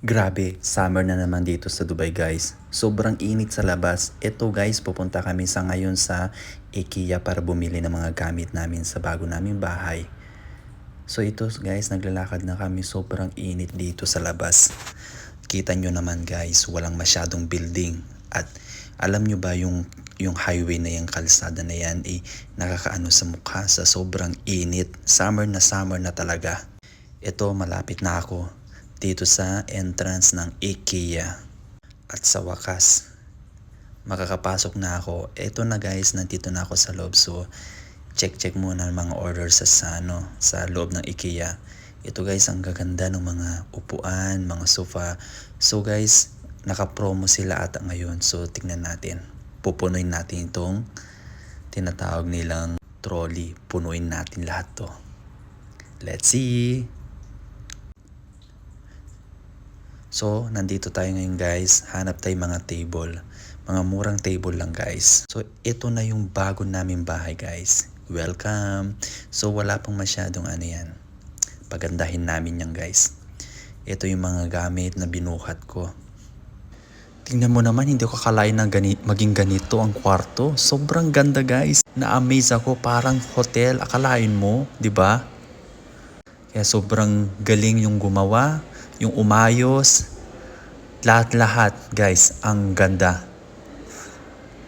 Grabe, summer na naman dito sa Dubai guys. Sobrang init sa labas. Ito guys, pupunta kami sa ngayon sa IKEA para bumili ng mga gamit namin sa bago naming bahay. So ito guys, naglalakad na kami. Sobrang init dito sa labas. Kita nyo naman guys, walang masyadong building. At alam nyo ba yung highway na yung kalsada na yan nakakaano sa mukha sa sobrang init. Summer na talaga. Ito, malapit na ako dito sa entrance ng IKEA. At sa wakas, makakapasok na ako. Ito na guys, nandito na ako sa loob. So, check muna ang mga orders sa loob ng IKEA. Ito guys, ang gaganda ng mga upuan, mga sofa. So guys, naka-promo sila ata ngayon. So, tingnan natin. Pupunuin natin itong tinatawag nilang trolley. Punuin natin lahat to. Let's see! So, nandito tayo ngayon guys. Hanap tayo mga table. Mga murang table lang guys. So, ito na yung bago namin bahay guys. Welcome! So, wala pang masyadong yan. Pagandahin namin yan guys. Ito yung mga gamit na binuhat ko. Tingnan mo naman, hindi ko akalain na maging ganito ang kwarto. Sobrang ganda guys. Na-amaze ako, parang hotel. Akalain mo, di ba? Kaya sobrang galing yung gumawa, yung umayos, lahat-lahat guys, ang ganda.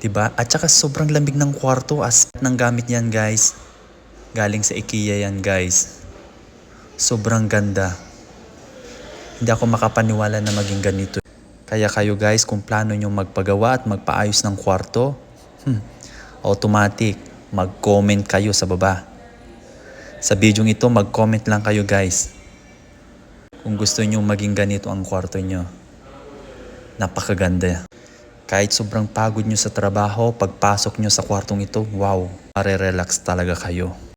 Diba? At saka sobrang lamig ng kwarto as ng gamit yan guys. Galing sa IKEA yan guys. Sobrang ganda. Hindi ako makapaniwala na maging ganito. Kaya kayo guys, kung plano nyo magpagawa at magpaayos ng kwarto, automatic, mag-comment kayo sa baba. Sa video ito, mag-comment lang kayo guys. Kung gusto nyo maging ganito ang kwarto nyo. Napakaganda. Kahit sobrang pagod nyo sa trabaho, pagpasok nyo sa kwartong ito, wow, pare-relax talaga kayo.